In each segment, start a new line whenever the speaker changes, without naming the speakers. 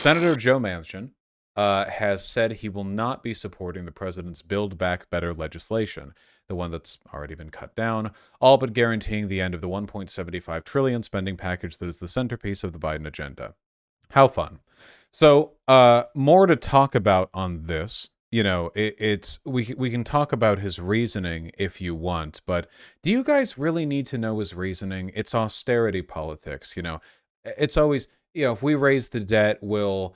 Senator Joe Manchin has said he will not be supporting the president's Build Back Better legislation, the one that's already been cut down, all but guaranteeing the end of the $1.75 trillion spending package that is the centerpiece of the Biden agenda. How fun. So, more to talk about on this. We can talk about his reasoning if you want, but do you guys really need to know his reasoning? It's austerity politics. It's always, if we raise the debt, we'll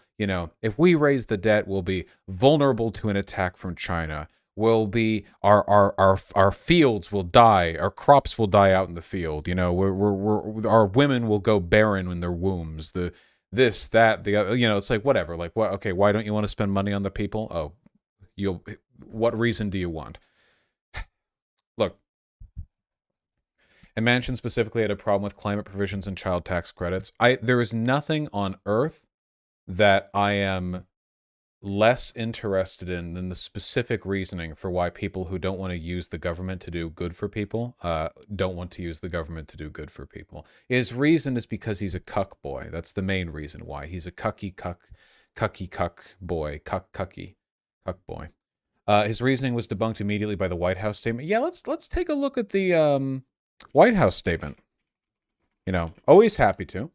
be vulnerable to an attack from China. We'll be our fields will die, our crops will die out in the field. Our women will go barren in their wombs. This, that, the other, it's like, whatever. Like, what? Okay, why don't you want to spend money on the people? Oh, what reason do you want? Look, and Manchin specifically had a problem with climate provisions and child tax credits. There is nothing on earth that I am less interested in than the specific reasoning for why people who don't want to use the government to do good for people don't want to use the government to do good for people. His reason is because he's a cuck boy. That's the main reason why. He's a cucky boy. His reasoning was debunked immediately by the White House statement. Yeah, let's take a look at the White House statement. Always happy to.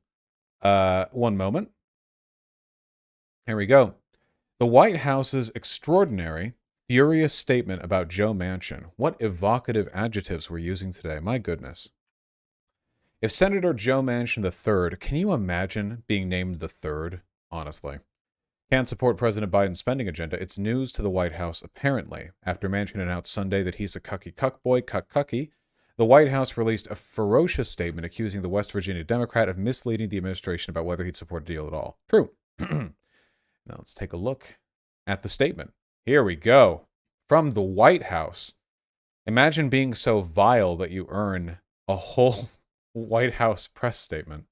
One moment. Here we go. The White House's extraordinary, furious statement about Joe Manchin. What evocative adjectives we're using today. My goodness. If Senator Joe Manchin III, can you imagine being named the third? Honestly. Can't support President Biden's spending agenda. It's news to the White House, apparently. After Manchin announced Sunday that he's a cuck boy, the White House released a ferocious statement accusing the West Virginia Democrat of misleading the administration about whether he'd support a deal at all. True. Now let's take a look at the statement. Here we go. From the White House. Imagine being so vile that you earn a whole White House press statement.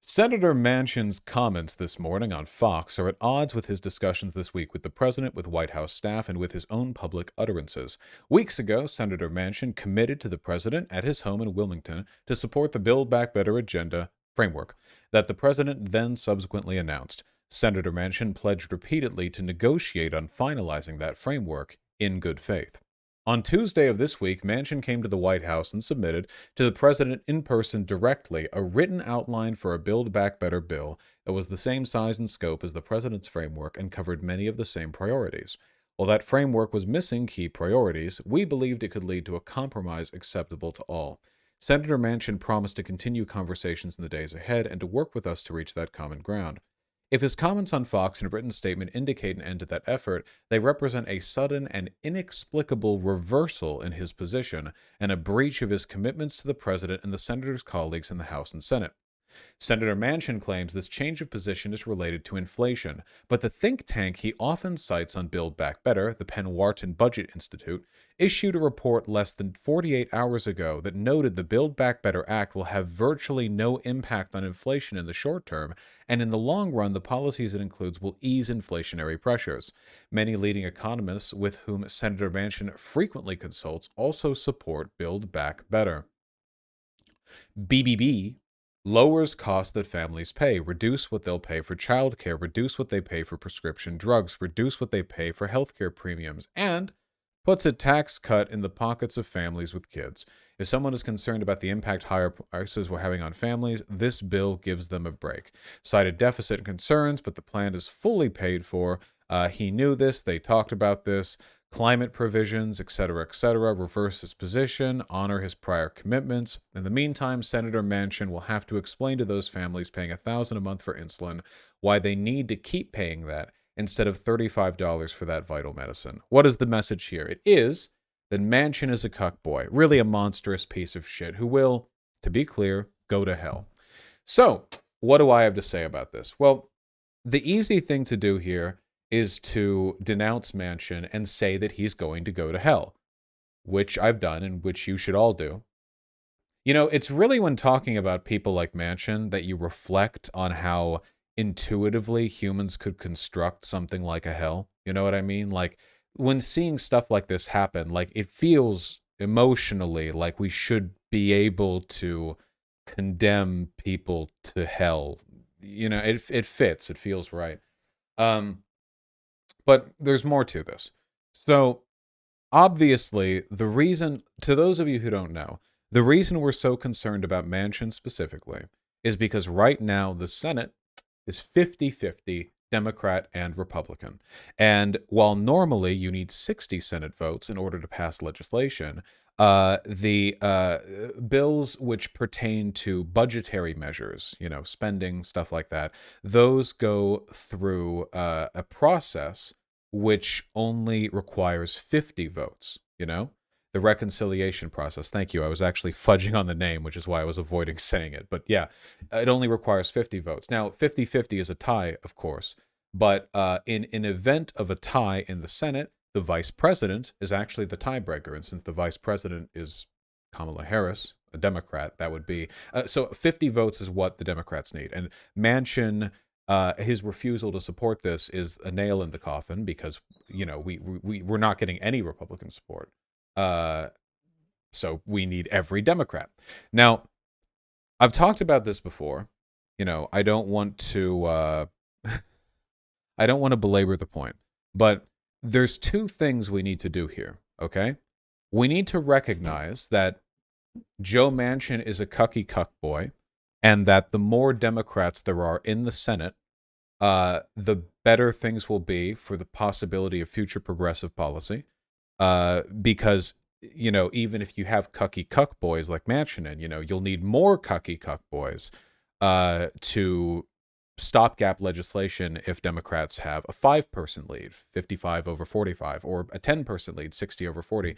Senator Manchin's comments this morning on Fox are at odds with his discussions this week with the president, with White House staff, and with his own public utterances. Weeks ago, Senator Manchin committed to the president at his home in Wilmington to support the Build Back Better agenda framework that the president then subsequently announced. Senator Manchin pledged repeatedly to negotiate on finalizing that framework in good faith. On Tuesday of this week, Manchin came to the White House and submitted to the president in person directly a written outline for a Build Back Better bill that was the same size and scope as the president's framework and covered many of the same priorities. While that framework was missing key priorities, we believed it could lead to a compromise acceptable to all. Senator Manchin promised to continue conversations in the days ahead and to work with us to reach that common ground. If his comments on Fox and written statement indicate an end to that effort, they represent a sudden and inexplicable reversal in his position and a breach of his commitments to the president and the senator's colleagues in the House and Senate. Senator Manchin claims this change of position is related to inflation, but the think tank he often cites on Build Back Better, the Penn Wharton Budget Institute, issued a report less than 48 hours ago that noted the Build Back Better Act will have virtually no impact on inflation in the short term, and in the long run, the policies it includes will ease inflationary pressures. Many leading economists with whom Senator Manchin frequently consults also support Build Back Better. BBB lowers costs that families pay, reduce what they'll pay for childcare, reduce what they pay for prescription drugs, reduce what they pay for healthcare premiums, and puts a tax cut in the pockets of families with kids. If someone is concerned about the impact higher prices were having on families, this bill gives them a break. Cited deficit concerns, but the plan is fully paid for. He knew this. They talked about this. Climate provisions, etc., reverse his position, honor his prior commitments. In the meantime, Senator Manchin will have to explain to those families paying $1,000 a month for insulin why they need to keep paying that instead of $35 for that vital medicine. What is the message here? It is that Manchin is a cuckboy, really a monstrous piece of shit who will, to be clear, go to hell. So, what do I have to say about this? Well, the easy thing to do here is to denounce Manchin and say that he's going to go to hell, which I've done and which you should all do. It's really when talking about people like Manchin that you reflect on how intuitively humans could construct something like a hell. You know what I mean? Like, when seeing stuff like this happen, like, it feels emotionally like we should be able to condemn people to hell, it fits. It feels right. Um, but there's more to this. So obviously, the reason, to those of you who don't know, the reason we're so concerned about Manchin specifically is because right now the Senate is 50-50 Democrat and Republican. And while normally you need 60 Senate votes in order to pass legislation, the bills which pertain to budgetary measures, spending, stuff like that, those go through a process which only requires 50 votes, The reconciliation process. Thank you. I was actually fudging on the name, which is why I was avoiding saying it. But yeah, it only requires 50 votes. Now, 50-50 is a tie, of course. But in an event of a tie in the Senate, the vice president is actually the tiebreaker. And since the vice president is Kamala Harris, a Democrat, that would be so 50 votes is what the Democrats need. And Manchin, his refusal to support this is a nail in the coffin because we're not getting any Republican support. So we need every Democrat. Now, I've talked about this before. I don't want to I don't want to belabor the point, but there's two things we need to do here, okay? We need to recognize that Joe Manchin is a cuck boy, and that the more Democrats there are in the Senate, the better things will be for the possibility of future progressive policy. Because even if you have cuck boys like Manchin, and you'll need more cuck boys to stopgap legislation if Democrats have a 5-person lead, 55 over 45, or a 10-person lead, 60 over 40.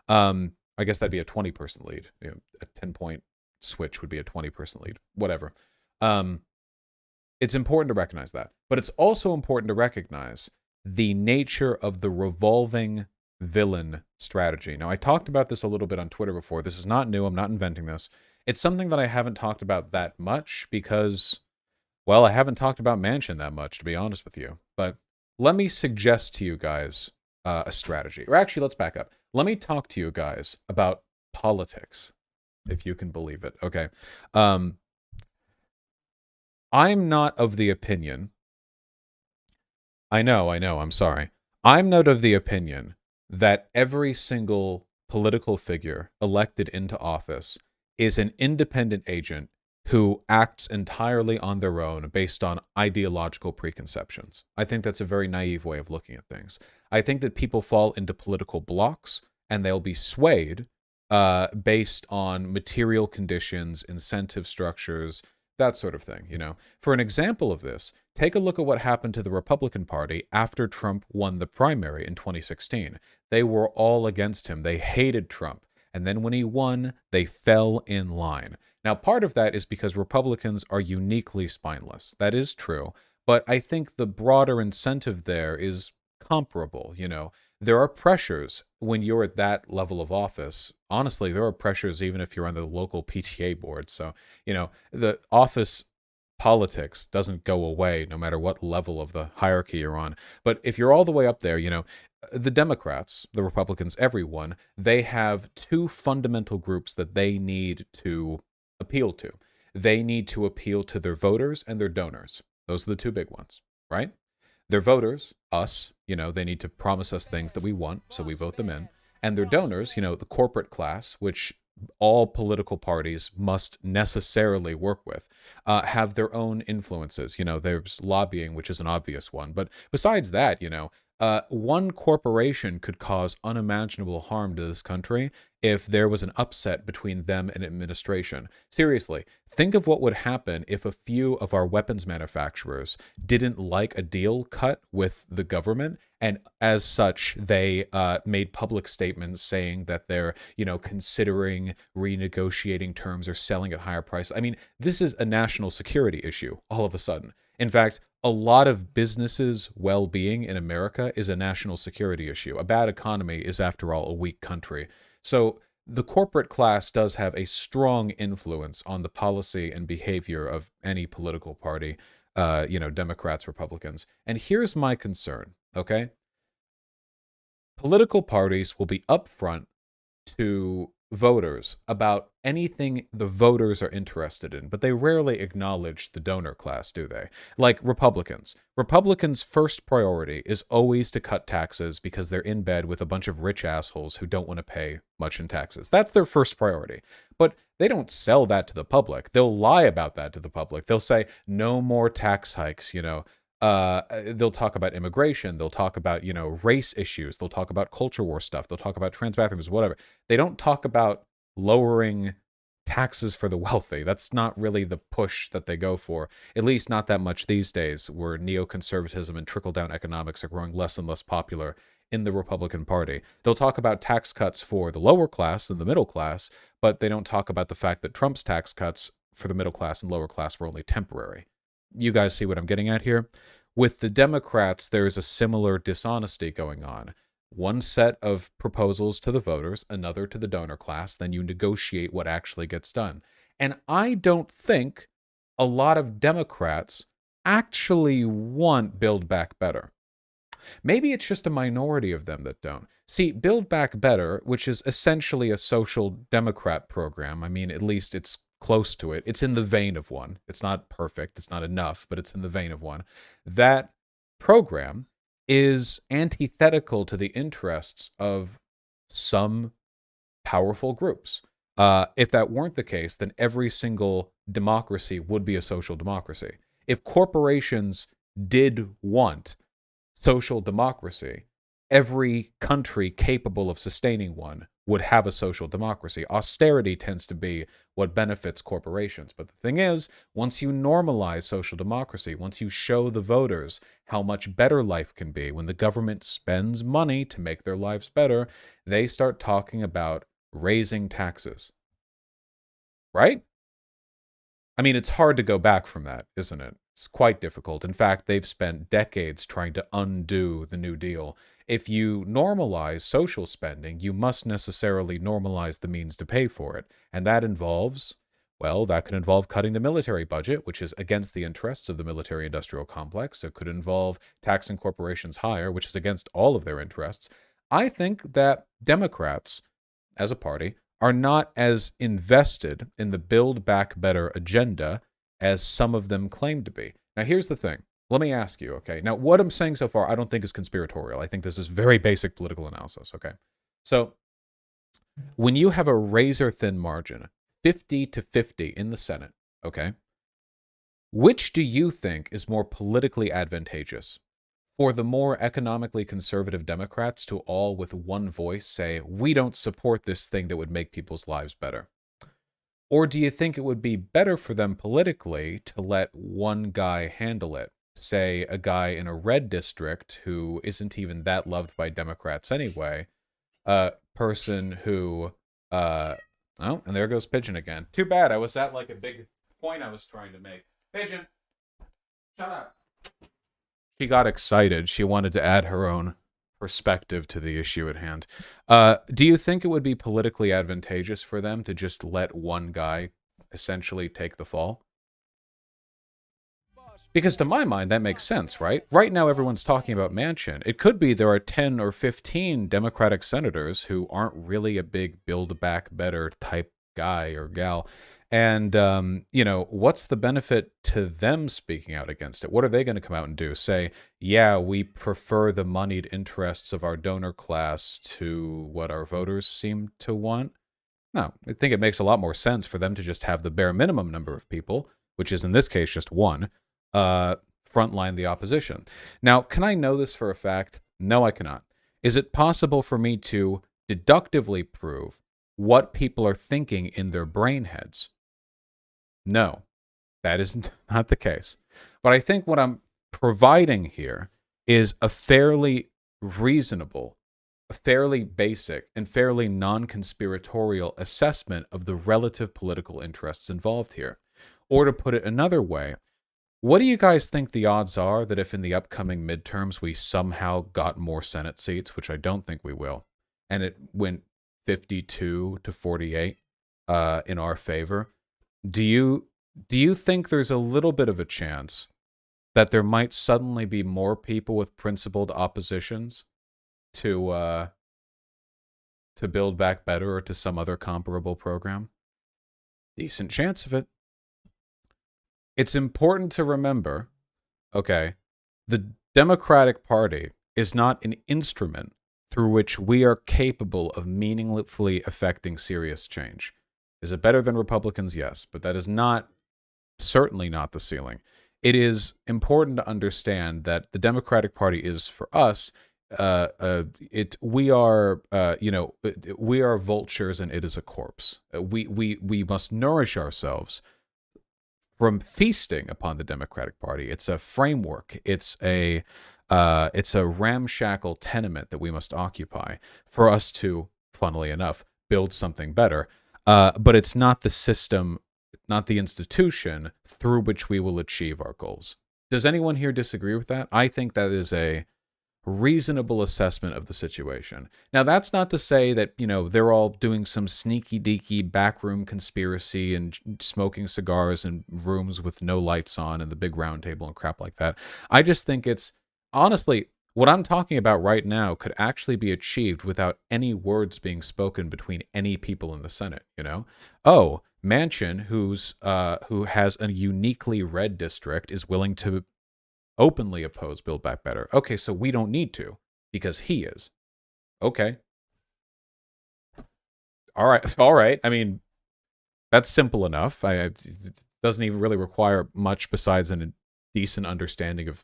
I guess that'd be a 20-person lead. A 10-point switch would be a 20-person lead. Whatever. It's important to recognize that. But it's also important to recognize the nature of the revolving villain strategy. Now, I talked about this a little bit on Twitter before. This is not new. I'm not inventing this. It's something that I haven't talked about that much because, well, I haven't talked about Manchin that much, to be honest with you. But let me suggest to you guys a strategy. Or actually, let's back up. Let me talk to you guys about politics, if you can believe it. Okay. I'm not of the opinion. I know, I'm sorry. I'm not of the opinion that every single political figure elected into office is an independent agent who acts entirely on their own based on ideological preconceptions. I think that's a very naive way of looking at things. I think that people fall into political blocks and they'll be swayed based on material conditions, incentive structures, that sort of thing, For an example of this, take a look at what happened to the Republican Party after Trump won the primary in 2016. They were all against him. They hated Trump. And then when he won, they fell in line. Now, part of that is because Republicans are uniquely spineless. That is true. But I think the broader incentive there is comparable, There are pressures when you're at that level of office. Honestly, there are pressures even if you're on the local PTA board. So, the office politics doesn't go away no matter what level of the hierarchy you're on. But if you're all the way up there, the Democrats, the Republicans, everyone, they have two fundamental groups that they need to appeal to. They need to appeal to their voters and their donors. Those are the two big ones, right? Their voters, us, they need to promise us things that we want, so we vote them in. And their donors, the corporate class, which all political parties must necessarily work with, have their own influences. There's lobbying, which is an obvious one. But besides that, one corporation could cause unimaginable harm to this country if there was an upset between them and administration. Seriously, think of what would happen if a few of our weapons manufacturers didn't like a deal cut with the government, and as such, they made public statements saying that they're, considering renegotiating terms or selling at higher price. I mean, this is a national security issue all of a sudden. In fact, a lot of businesses' well-being in America is a national security issue. A bad economy is, after all, a weak country. So the corporate class does have a strong influence on the policy and behavior of any political party, Democrats, Republicans. And here's my concern, okay? Political parties will be upfront to voters about anything the voters are interested in, but they rarely acknowledge the donor class, do they? Like Republicans. Republicans' first priority is always to cut taxes because they're in bed with a bunch of rich assholes who don't want to pay much in taxes. That's their first priority. But they don't sell that to the public. They'll lie about that to the public. They'll say, no more tax hikes, they'll talk about immigration. They'll talk about, race issues. They'll talk about culture war stuff. They'll talk about trans bathrooms, whatever. They don't talk about lowering taxes for the wealthy. That's not really the push that they go for, at least not that much these days, where neoconservatism and trickle-down economics are growing less and less popular in the Republican Party. They'll talk about tax cuts for the lower class and the middle class, but they don't talk about the fact that Trump's tax cuts for the middle class and lower class were only temporary. You guys see what I'm getting at here? With the Democrats, there's a similar dishonesty going on. One set of proposals to the voters, another to the donor class, then you negotiate what actually gets done. And I don't think a lot of Democrats actually want Build Back Better. Maybe it's just a minority of them that don't. See, Build Back Better, which is essentially a social democrat program, I mean, at least it's close to it. It's in the vein of one. It's not perfect. It's not enough, but it's in the vein of one. That program is antithetical to the interests of some powerful groups. If that weren't the case, then every single democracy would be a social democracy. If corporations did want social democracy, every country capable of sustaining one would have a social democracy. Austerity tends to be what benefits corporations. But the thing is, once you normalize social democracy, once you show the voters how much better life can be, when the government spends money to make their lives better, they start talking about raising taxes. Right? I mean, it's hard to go back from that, isn't it? It's quite difficult. In fact, they've spent decades trying to undo the New Deal. If you normalize social spending, you must necessarily normalize the means to pay for it. And that involves, well, that could involve cutting the military budget, which is against the interests of the military-industrial complex. It could involve taxing corporations higher, which is against all of their interests. I think that Democrats, as a party, are not as invested in the Build Back Better agenda as some of them claim to be. Now, here's the thing. Let me ask you, okay? Now, what I'm saying so far, I don't think is conspiratorial. I think this is very basic political analysis, okay? So, when you have a razor-thin margin, 50 to 50 in the Senate, okay? Which do you think is more politically advantageous? For the more economically conservative Democrats to all with one voice say, we don't support this thing that would make people's lives better? Or do you think it would be better for them politically to let one guy handle it? Say a guy in a red district who isn't even that loved by Democrats anyway, a person who, oh, and there goes Pigeon again. Too bad, I was at like a big point I was trying to make. Pigeon, shut up. She got excited. She wanted to add her own perspective to the issue at hand. Do you think it would be politically advantageous for them to just let one guy essentially take the fall? Because to my mind, that makes sense, right? Right now, everyone's talking about Manchin. It could be there are 10 or 15 Democratic senators who aren't really a big Build Back Better type guy or gal. And, what's the benefit to them speaking out against it? What are they going to come out and do? Say, yeah, we prefer the moneyed interests of our donor class to what our voters seem to want? No, I think it makes a lot more sense for them to just have the bare minimum number of people, which is in this case just one, frontline the opposition. Now, can I know this for a fact? No, I cannot. Is it possible for me to deductively prove what people are thinking in their brain heads? No, that is not the case. But I think what I'm providing here is a fairly reasonable, a fairly basic, and fairly non-conspiratorial assessment of the relative political interests involved here. Or to put it another way, what do you guys think the odds are that if in the upcoming midterms we somehow got more Senate seats, which I don't think we will, and it went 52 to 48 in our favor, do you think there's a little bit of a chance that there might suddenly be more people with principled oppositions to to Build Back Better or to some other comparable program? Decent chance of it. It's important to remember, okay, the Democratic Party is not an instrument through which we are capable of meaningfully affecting serious change. Is it better than Republicans? Yes, but that is not, certainly not the ceiling. It is important to understand that the Democratic Party is, for us, we are, we are vultures and it is a corpse. We must nourish ourselves from feasting upon the Democratic Party. It's a framework. It's a ramshackle tenement that we must occupy for us to, funnily enough, build something better. But it's not the system, not the institution through which we will achieve our goals. Does anyone here disagree with that? I think that is a reasonable assessment of the situation. Now, that's not to say that, they're all doing some sneaky deaky backroom conspiracy and smoking cigars in rooms with no lights on and the big round table and crap like that. I just think it's, honestly, what I'm talking about right now could actually be achieved without any words being spoken between any people in the Senate, Oh, Manchin, who has a uniquely red district, is willing to openly oppose Build Back Better. Okay, so we don't need to because he is. Okay. All right. I mean, that's simple enough. It doesn't even really require much besides a decent understanding of,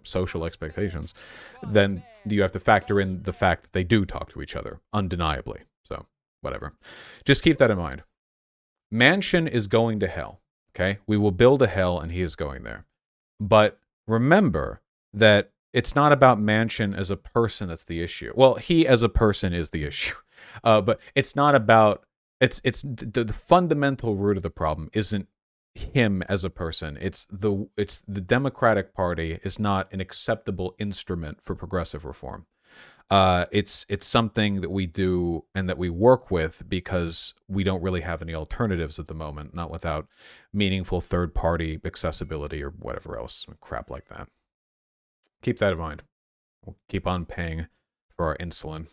social expectations. Then you have to factor in the fact that they do talk to each other, undeniably. So, whatever. Just keep that in mind. Manchin is going to hell, okay? We will build a hell and he is going there. But remember that it's not about Manchin as a person that's the issue. Well, he as a person is the issue. But it's not about, it's the fundamental root of the problem isn't him as a person. It's the Democratic Party is not an acceptable instrument for progressive reform. It's something that we do and that we work with because we don't really have any alternatives at the moment, not without meaningful third-party accessibility or whatever else, crap like that. Keep that in mind. We'll keep on paying for our insulin.